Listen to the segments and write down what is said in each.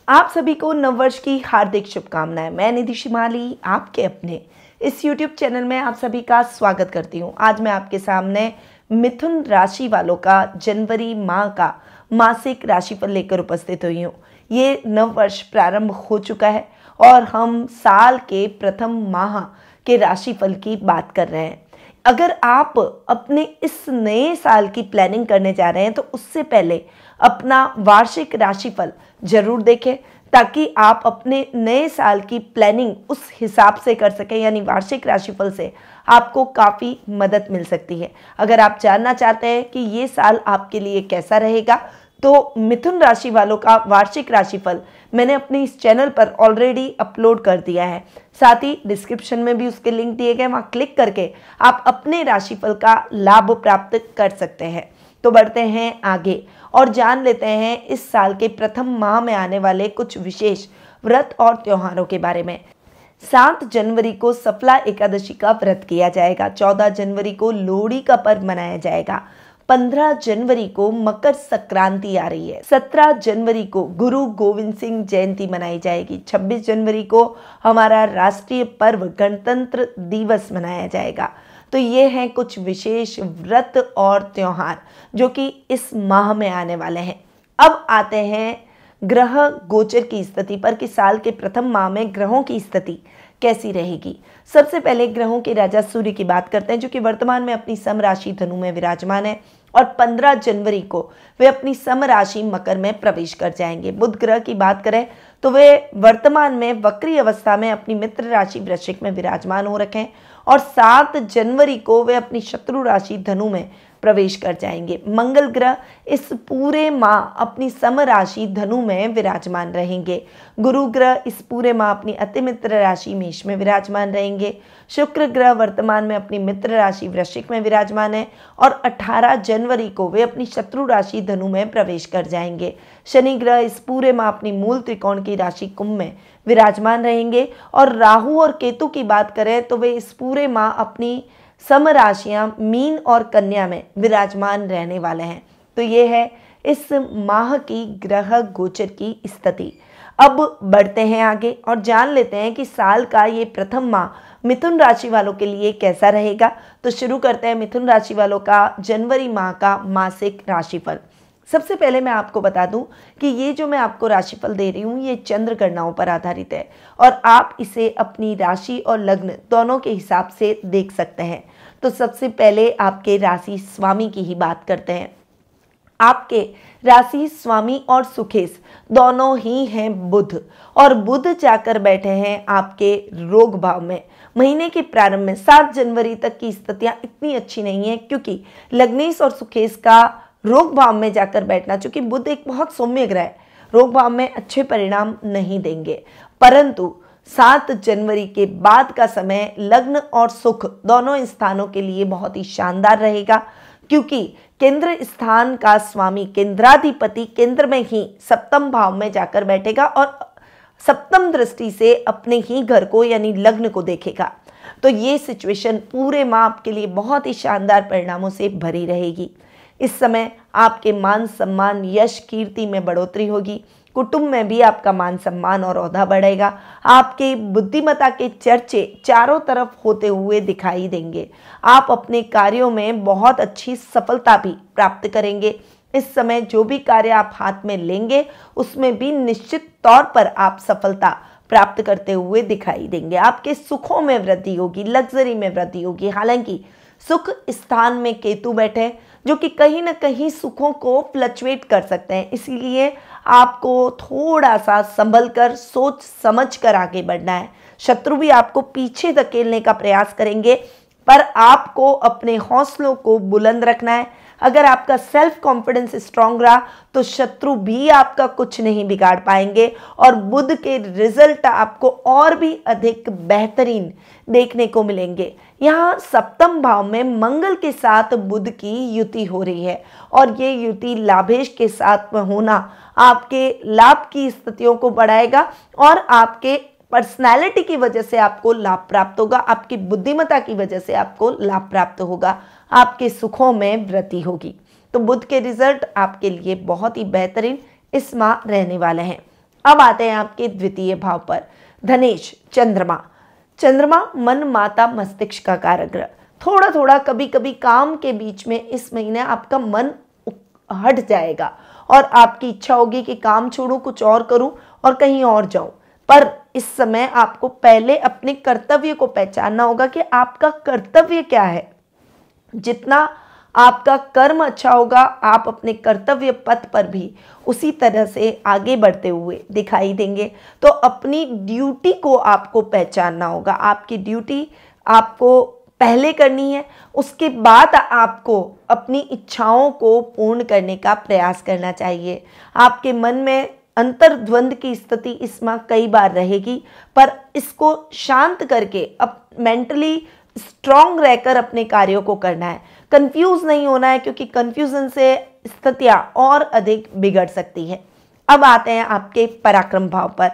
आप सभी को नववर्ष की हार्दिक शुभकामनाएं। मैं निधि शिमाली आपके अपने इस YouTube चैनल में आप सभी का स्वागत करती हूं। आज मैं आपके सामने मिथुन राशि वालों का जनवरी माह का मासिक राशिफल लेकर उपस्थित हुई हूं। ये नववर्ष प्रारंभ हो चुका है और हम साल के प्रथम माह के राशिफल की बात कर रहे हैं। अगर आप अपने इस नए साल की प्लानिंग करने जा रहे हैं तो उससे पहले अपना वार्षिक राशिफल जरूर देखें, ताकि आप अपने नए साल की प्लानिंग उस हिसाब से कर सकें। यानी वार्षिक राशिफल से आपको काफ़ी मदद मिल सकती है। अगर आप जानना चाहते हैं कि ये साल आपके लिए कैसा रहेगा, तो मिथुन राशि वालों का वार्षिक राशिफल मैंने अपने इस चैनल पर ऑलरेडी अपलोड कर दिया है। साथ ही डिस्क्रिप्शन में भी उसके लिंक दिए गए, वहाँ क्लिक करके आप अपने राशिफल का लाभ प्राप्त कर सकते हैं। तो बढ़ते हैं आगे और जान लेते हैं इस साल के प्रथम माह में आने वाले कुछ विशेष व्रत और त्योहारों के बारे में। 7 जनवरी को सफला एकादशी का व्रत किया जाएगा। 14 जनवरी को लोहड़ी का पर्व मनाया जाएगा। 15 जनवरी को मकर संक्रांति आ रही है। 17 जनवरी को गुरु गोविंद सिंह जयंती मनाई जाएगी। 26 जनवरी को हमारा राष्ट्रीय पर्व गणतंत्र दिवस मनाया जाएगा। तो ये हैं कुछ विशेष व्रत और त्योहार जो कि इस माह में आने वाले हैं। अब आते हैं ग्रह गोचर की स्थिति पर कि साल के प्रथम माह में ग्रहों की स्थिति कैसी रहेगी। सबसे पहले ग्रहों के राजा सूर्य की बात करते हैं, जो कि वर्तमान में अपनी सम राशि धनु में विराजमान है और 15 जनवरी को वे अपनी सम राशि मकर में प्रवेश कर जाएंगे। बुध ग्रह की बात करें तो वे वर्तमान में वक्री अवस्था में अपनी मित्र राशि वृश्चिक में विराजमान हो रखे हैं और 7 जनवरी को वे अपनी शत्रु राशि धनु में प्रवेश कर जाएंगे। मंगल ग्रह इस पूरे माह अपनी सम राशि धनु में विराजमान रहेंगे। गुरु ग्रह इस पूरे माह अपनी अति मित्र राशि मेष में विराजमान रहेंगे। शुक्र ग्रह वर्तमान में अपनी मित्र राशि वृश्चिक में विराजमान है और 18 जनवरी को वे अपनी शत्रु राशि धनु में प्रवेश कर जाएंगे। शनि ग्रह इस पूरे माह अपनी मूल त्रिकोण की राशि कुंभ में विराजमान रहेंगे और राहु और केतु की बात करें तो वे इस पूरे माह अपनी सम राशियां मीन और कन्या में विराजमान रहने वाले हैं। तो ये है इस माह की ग्रह गोचर की स्थिति। अब बढ़ते हैं आगे और जान लेते हैं कि साल का ये प्रथम माह मिथुन राशि वालों के लिए कैसा रहेगा। तो शुरू करते हैं मिथुन राशि वालों का जनवरी माह का मासिक राशिफल। सबसे पहले मैं आपको बता दूं कि ये जो मैं आपको राशिफल दे रही हूँ ये चंद्र गणनाओं पर आधारित है और आप इसे अपनी राशि और लग्न दोनों के हिसाब से देख सकते हैं। तो सबसे पहले आपके राशि स्वामी की ही बात करते हैं। आपके राशि स्वामी और सुखेश दोनों ही हैं बुध, और बुध जाकर बैठे हैं आपके रोग भाव में। महीने के प्रारंभ में 7 जनवरी तक की स्थितियां इतनी अच्छी नहीं है, क्योंकि लग्नेश और सुखेश का रोग भाव में जाकर बैठना, चूंकि बुध एक बहुत सौम्य ग्रह है, रोग भाव में अच्छे परिणाम नहीं देंगे। परंतु 7 जनवरी के बाद का समय लग्न और सुख दोनों स्थानों के लिए बहुत ही शानदार रहेगा, क्योंकि केंद्र स्थान का स्वामी केंद्राधिपति केंद्र में ही सप्तम भाव में जाकर बैठेगा और सप्तम दृष्टि से अपने ही घर को यानी लग्न को देखेगा। तो ये सिचुएशन पूरे माह आपके लिए बहुत ही शानदार परिणामों से भरी रहेगी। इस समय आपके मान सम्मान यश कीर्ति में बढ़ोतरी होगी। कुटुंब में भी आपका मान सम्मान और ओहदा बढ़ेगा। आपके बुद्धिमत्ता के चर्चे चारों तरफ होते हुए दिखाई देंगे। आप अपने कार्यों में बहुत अच्छी सफलता भी प्राप्त करेंगे। इस समय जो भी कार्य आप हाथ में लेंगे उसमें भी निश्चित तौर पर आप सफलता प्राप्त करते हुए दिखाई देंगे। आपके सुखों में वृद्धि होगी, लग्जरी में वृद्धि होगी। हालांकि सुख स्थान में केतु बैठे जो कि कहीं ना कहीं सुखों को फ्लक्चुएट कर सकते हैं, इसीलिए आपको थोड़ा सा संभल कर सोच समझ कर आगे बढ़ना है। शत्रु भी आपको पीछे धकेलने का प्रयास करेंगे, पर आपको अपने हौसलों को बुलंद रखना है। अगर आपका सेल्फ कॉन्फिडेंस स्ट्रांग रहा तो शत्रु भी आपका कुछ नहीं बिगाड़ पाएंगे और बुध के रिजल्ट आपको और भी अधिक बेहतरीन देखने को मिलेंगे। यहाँ सप्तम भाव में मंगल के साथ बुध की युति हो रही है और ये युति लाभेश के साथ में होना आपके लाभ की स्थितियों को बढ़ाएगा और आपके पर्सनैलिटी की वजह से आपको लाभ प्राप्त होगा, आपकी बुद्धिमत्ता की वजह से आपको लाभ प्राप्त होगा, आपके सुखों में वृद्धि होगी। तो बुध के रिजल्ट आपके लिए बहुत ही बेहतरीन इस माह रहने वाले हैं। अब आते हैं आपके द्वितीय भाव पर, धनेश, चंद्रमा। चंद्रमा मन, माता, मस्तिष्क का कारक ग्रह। थोड़ा थोड़ा कभी कभी काम के बीच में इस महीने आपका मन हट जाएगा और आपकी इच्छा होगी कि काम छोड़ूं, कुछ और करूं और कहीं और जाऊं। पर इस समय आपको पहले अपने कर्तव्य को पहचानना होगा कि आपका कर्तव्य क्या है। जितना आपका कर्म अच्छा होगा, आप अपने कर्तव्य पथ पर भी उसी तरह से आगे बढ़ते हुए दिखाई देंगे। तो अपनी ड्यूटी को आपको पहचानना होगा। आपकी ड्यूटी आपको पहले करनी है, उसके बाद आपको अपनी इच्छाओं को पूर्ण करने का प्रयास करना चाहिए। आपके मन में अंतर्द्वंद की स्थिति इस माह कई बार रहेगी, पर इसको शांत करके अब मेंटली स्ट्रांग रहकर अपने कार्यों को करना है। कंफ्यूज नहीं होना है, क्योंकि कंफ्यूजन से स्थितियां और अधिक बिगड़ सकती है। अब आते हैं आपके पराक्रम भाव पर।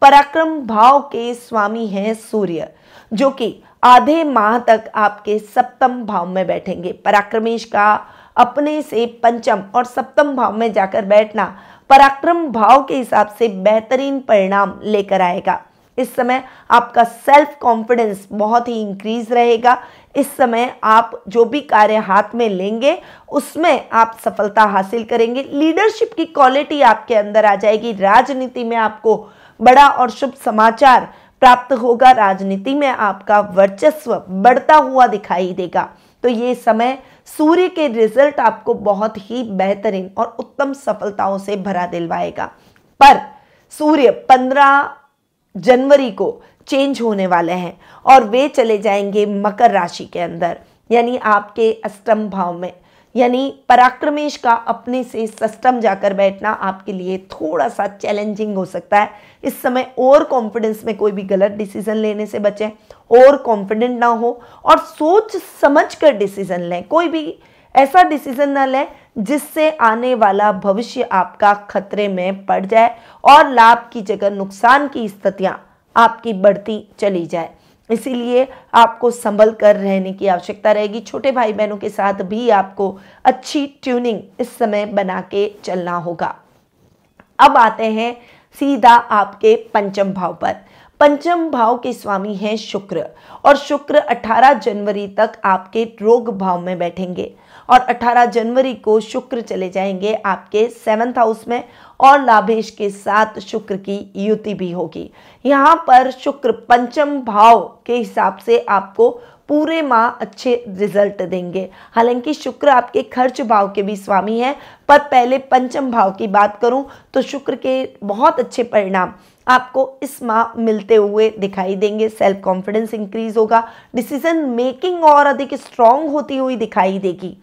पराक्रम भाव के स्वामी हैं सूर्य, जो कि आधे माह तक आपके सप्तम भाव में बैठेंगे। पराक्रमेश का अपने से पंचम और सप्तम भाव में जाकर बैठना पराक्रम भाव के हिसाब से बेहतरीन परिणाम लेकर आएगा। इस समय आपका सेल्फ कॉन्फिडेंस बहुत ही इंक्रीज रहेगा। इस समय आप जो भी कार्य हाथ में लेंगे उसमें आप सफलता हासिल करेंगे। लीडरशिप की क्वालिटी आपके अंदर आ जाएगी। राजनीति में आपको बड़ा और शुभ समाचार प्राप्त होगा। राजनीति में आपका वर्चस्व बढ़ता हुआ दिखाई देगा। तो ये समय सूर्य के रिजल्ट आपको बहुत ही बेहतरीन और उत्तम सफलताओं से भरा दिलवाएगा। पर सूर्य 15 जनवरी को चेंज होने वाले हैं और वे चले जाएंगे मकर राशि के अंदर, यानी आपके अष्टम भाव में। यानी पराक्रमेश का अपने से षष्टम जाकर बैठना आपके लिए थोड़ा सा चैलेंजिंग हो सकता है। इस समय ओवर कॉन्फिडेंस में कोई भी गलत डिसीजन लेने से बचें। ओवर कॉन्फिडेंट ना हो और सोच समझ कर डिसीजन लें। कोई भी ऐसा डिसीजन ना लें जिससे आने वाला भविष्य आपका खतरे में पड़ जाए और लाभ की जगह नुकसान की स्थितियां आपकी बढ़ती चली जाए। इसीलिए आपको संभल कर रहने की आवश्यकता रहेगी। छोटे भाई बहनों के साथ भी आपको अच्छी ट्यूनिंग इस समय बना के चलना होगा। अब आते हैं सीधा आपके पंचम भाव पर। पंचम भाव के स्वामी हैं शुक्र, और शुक्र 18 जनवरी तक आपके रोग भाव में बैठेंगे और 18 जनवरी को शुक्र चले जाएंगे आपके 7th हाउस में और लाभेश के साथ शुक्र की युति भी होगी। यहाँ पर शुक्र पंचम भाव के हिसाब से आपको पूरे माह अच्छे रिजल्ट देंगे। हालांकि शुक्र आपके खर्च भाव के भी स्वामी हैं, पर पहले पंचम भाव की बात करूं तो शुक्र के बहुत अच्छे परिणाम आपको इस माह मिलते हुए दिखाई देंगे। सेल्फ कॉन्फिडेंस इंक्रीज होगा, डिसीजन मेकिंग और अधिक स्ट्रांग होती हुई दिखाई देगी।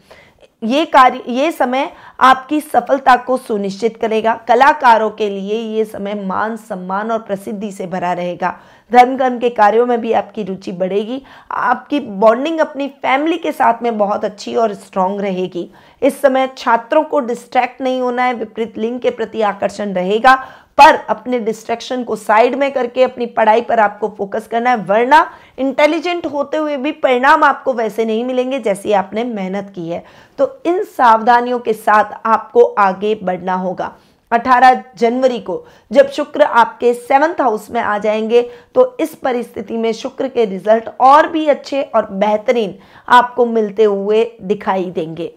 ये समय आपकी सफलता को सुनिश्चित करेगा। कलाकारों के लिए ये समय मान सम्मान और प्रसिद्धि से भरा रहेगा। धर्म कर्म के कार्यों में भी आपकी रुचि बढ़ेगी। आपकी बॉन्डिंग अपनी फैमिली के साथ में बहुत अच्छी और स्ट्रांग रहेगी। इस समय छात्रों को डिस्ट्रैक्ट नहीं होना है, विपरीत लिंग के प्रति आकर्षण रहेगा, पर अपने डिस्ट्रैक्शन को साइड में करके अपनी पढ़ाई पर आपको फोकस करना है, वरना इंटेलिजेंट होते हुए भी परिणाम आपको वैसे नहीं मिलेंगे जैसी आपने मेहनत की है। तो इन सावधानियों के साथ आपको आगे बढ़ना होगा। 18 जनवरी को जब शुक्र आपके 7th हाउस में आ जाएंगे तो इस परिस्थिति में शुक्र के रिजल्ट और भी अच्छे और बेहतरीन आपको मिलते हुए दिखाई देंगे।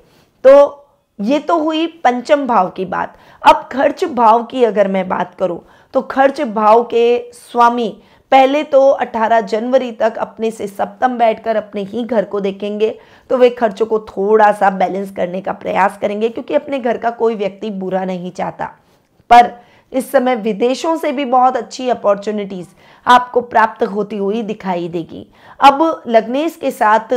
तो ये तो हुई पंचम भाव की बात। अब खर्च भाव की अगर मैं बात करूं तो खर्च भाव के स्वामी पहले तो 18 जनवरी तक अपने से सप्तम बैठकर अपने ही घर को देखेंगे, तो वे खर्चों को थोड़ा सा बैलेंस करने का प्रयास करेंगे, क्योंकि अपने घर का कोई व्यक्ति बुरा नहीं चाहता। पर इस समय विदेशों से भी बहुत अच्छी अपॉर्चुनिटीज आपको प्राप्त होती हुई दिखाई देगी। अब लग्नेश के साथ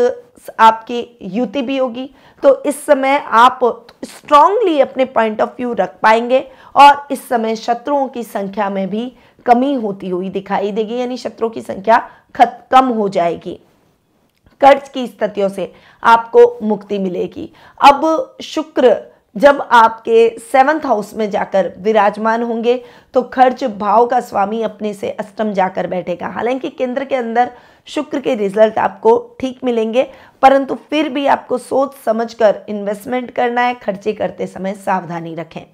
आपकी युति भी होगी, तो इस समय आप स्ट्रांगली अपने पॉइंट ऑफ व्यू रख पाएंगे और इस समय शत्रुओं की संख्या में भी कमी होती हुई दिखाई देगी, यानी शत्रुओं की संख्या कम हो जाएगी। कर्ज की स्थितियों से आपको मुक्ति मिलेगी। अब शुक्र जब आपके 7th हाउस में जाकर विराजमान होंगे तो खर्च भाव का स्वामी अपने से अष्टम जाकर बैठेगा। हालांकि केंद्र के अंदर शुक्र के रिजल्ट आपको ठीक मिलेंगे, परंतु फिर भी आपको सोच समझकर इन्वेस्टमेंट करना है। खर्चे करते समय सावधानी रखें।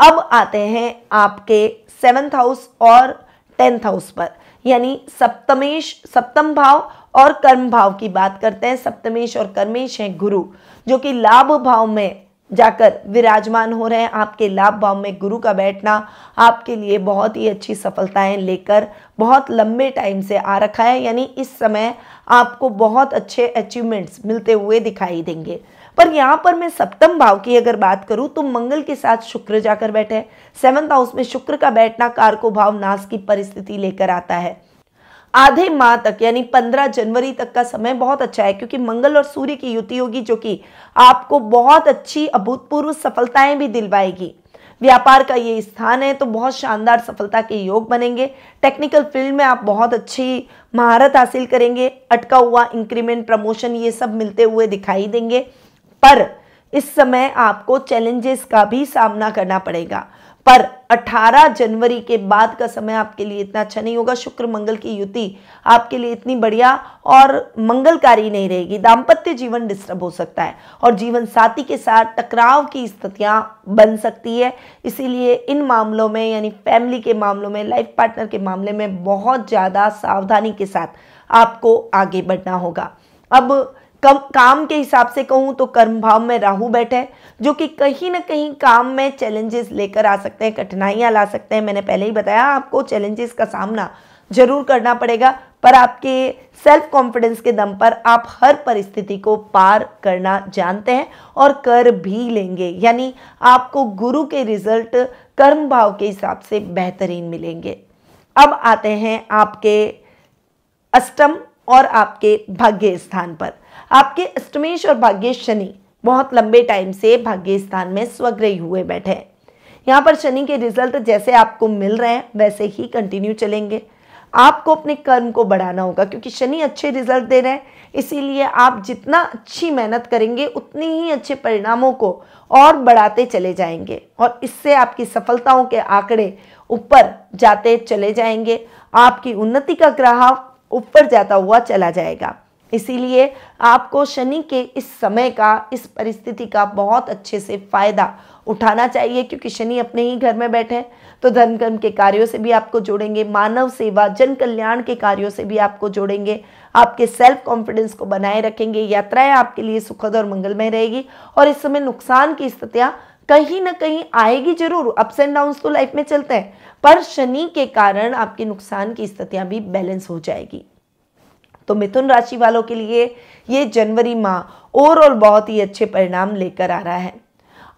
अब आते हैं आपके 7th हाउस और 10th हाउस पर, यानी सप्तम भाव और कर्म भाव की बात करते हैं। सप्तमेश और कर्मेश हैं गुरु, जो कि लाभ भाव में जाकर विराजमान हो रहे हैं। आपके लाभ भाव में गुरु का बैठना आपके लिए बहुत ही अच्छी सफलताएं लेकर बहुत लंबे टाइम से आ रखा है, यानी इस समय आपको बहुत अच्छे अचीवमेंट्स मिलते हुए दिखाई देंगे। पर यहाँ पर मैं सप्तम भाव की अगर बात करूँ तो मंगल के साथ शुक्र जाकर बैठे हैं। 7th हाउस में शुक्र का बैठना कारको भाव नाश की परिस्थिति लेकर आता है। आधे माह तक यानी 15 जनवरी तक का समय बहुत अच्छा है, क्योंकि मंगल और सूर्य की युति होगी, जो कि आपको बहुत अच्छी अभूतपूर्व सफलताएं भी दिलवाएगी। व्यापार का ये स्थान है, तो बहुत शानदार सफलता के योग बनेंगे। टेक्निकल फील्ड में आप बहुत अच्छी महारत हासिल करेंगे। अटका हुआ इंक्रीमेंट, प्रमोशन, ये सब मिलते हुए दिखाई देंगे। पर इस समय आपको चैलेंजेस का भी सामना करना पड़ेगा। पर 18 जनवरी के बाद का समय आपके लिए इतना अच्छा नहीं होगा। शुक्र मंगल की युति आपके लिए इतनी बढ़िया और मंगलकारी नहीं रहेगी। दाम्पत्य जीवन डिस्टर्ब हो सकता है और जीवन साथी के साथ टकराव की स्थितियां बन सकती है। इसीलिए इन मामलों में, यानी फैमिली के मामलों में, लाइफ पार्टनर के मामले में बहुत ज़्यादा सावधानी के साथ आपको आगे बढ़ना होगा। अब काम के हिसाब से कहूँ तो कर्म भाव में राहु बैठे, जो कि कहीं ना कहीं काम में चैलेंजेस लेकर आ सकते हैं, कठिनाइयां ला सकते हैं। मैंने पहले ही बताया आपको चैलेंजेस का सामना जरूर करना पड़ेगा, पर आपके सेल्फ कॉन्फिडेंस के दम पर आप हर परिस्थिति को पार करना जानते हैं और कर भी लेंगे। यानी आपको गुरु के रिजल्ट कर्म भाव के हिसाब से बेहतरीन मिलेंगे। अब आते हैं आपके अष्टम और आपके भाग्य स्थान पर। आपके अष्टमेश और भाग्येश शनि बहुत लंबे टाइम से भाग्य स्थान में स्वग्रही हुए बैठे हैं। यहाँ पर शनि के रिजल्ट जैसे आपको मिल रहे हैं वैसे ही कंटिन्यू चलेंगे। आपको अपने कर्म को बढ़ाना होगा, क्योंकि शनि अच्छे रिजल्ट दे रहे हैं। इसीलिए आप जितना अच्छी मेहनत करेंगे उतनी ही अच्छे परिणामों को और बढ़ाते चले जाएंगे, और इससे आपकी सफलताओं के आंकड़े ऊपर जाते चले जाएंगे। आपकी उन्नति का ग्राफ ऊपर जाता हुआ चला जाएगा। इसीलिए आपको शनि के इस समय का, इस परिस्थिति का बहुत अच्छे से फायदा उठाना चाहिए, क्योंकि शनि अपने ही घर में बैठे हैं। तो धर्म कर्म के कार्यों से भी आपको जोड़ेंगे, मानव सेवा, जन कल्याण के कार्यों से भी आपको जोड़ेंगे, आपके सेल्फ कॉन्फिडेंस को बनाए रखेंगे। यात्राएं आपके लिए सुखद और मंगलमय रहेगी। और इस समय नुकसान की स्थितियां कहीं ना कहीं आएगी जरूर, अप्स एंड डाउन्स तो लाइफ में चलते हैं, पर शनि के कारण आपकी नुकसान की स्थितियां भी बैलेंस हो जाएगी। तो मिथुन राशि वालों के लिए ये जनवरी माह ओवरऑल बहुत ही अच्छे परिणाम लेकर आ रहा है।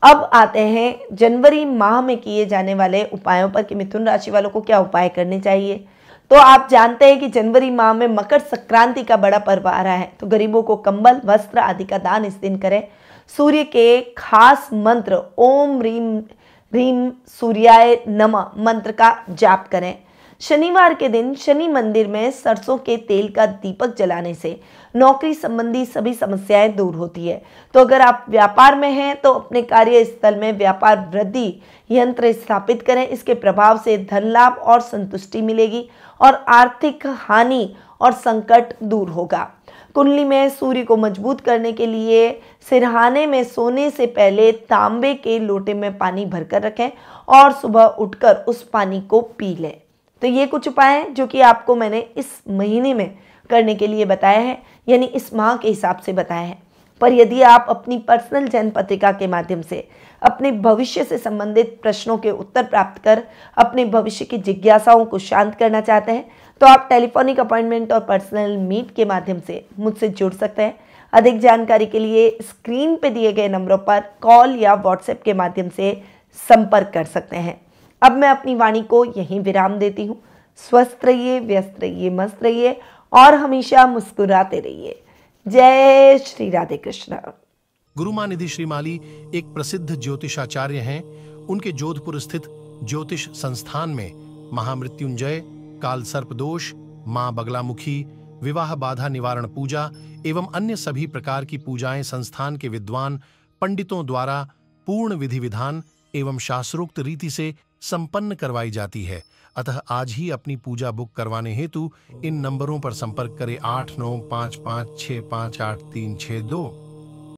अब आते हैं जनवरी माह में किए जाने वाले उपायों पर कि मिथुन राशि वालों को क्या उपाय करने चाहिए। तो आप जानते हैं कि जनवरी माह में मकर संक्रांति का बड़ा पर्व आ रहा है, तो गरीबों को कंबल, वस्त्र आदि का दान इस दिन करें। सूर्य के खास मंत्र ओम रीम ह्रीम सूर्याय नमः मंत्र का जाप करें। शनिवार के दिन शनि मंदिर में सरसों के तेल का दीपक जलाने से नौकरी संबंधी सभी समस्याएं दूर होती है। तो अगर आप व्यापार में हैं तो अपने कार्यस्थल में व्यापार वृद्धि यंत्र स्थापित करें। इसके प्रभाव से धन लाभ और संतुष्टि मिलेगी और आर्थिक हानि और संकट दूर होगा। कुंडली में सूर्य को मजबूत करने के लिए सिरहाने में सोने से पहले तांबे के लोटे में पानी भरकर रखें और सुबह उठकर उस पानी को पी लें। तो ये कुछ उपाय हैं जो कि आपको मैंने इस महीने में करने के लिए बताया है, यानी इस माह के हिसाब से बताया है। पर यदि आप अपनी पर्सनल जन्म पत्रिका के माध्यम से अपने भविष्य से संबंधित प्रश्नों के उत्तर प्राप्त कर अपने भविष्य की जिज्ञासाओं को शांत करना चाहते हैं तो आप टेलीफोनिक अपॉइंटमेंट और पर्सनल मीट के माध्यम से मुझसे जुड़ सकते हैं। अधिक जानकारी के लिए स्क्रीन पे दिए गए नंबरों पर कॉल या व्हाट्सएप के माध्यम से संपर्क कर सकते हैं। अब मैं अपनी वाणी को यहीं विराम देती हूँ। स्वस्थ रहिए, व्यस्त रहिए, मस्त रहिए और हमेशा मुस्कुराते रहिए। जय श्री राधे कृष्ण। गुरुमानिधि श्रीमाली एक प्रसिद्ध ज्योतिषाचार्य हैं। उनके जोधपुर स्थित ज्योतिष संस्थान में महामृत्युंजय, काल सर्प दोष, मां बगलामुखी, विवाह बाधा निवारण पूजा एवं अन्य सभी प्रकार की पूजाएं संस्थान के विद्वान पंडितों द्वारा पूर्ण विधि विधान एवं शास्त्रोक्त रीति से संपन्न करवाई जाती है। अतः आज ही अपनी पूजा बुक करवाने हेतु इन नंबरों पर संपर्क करें 8955658362।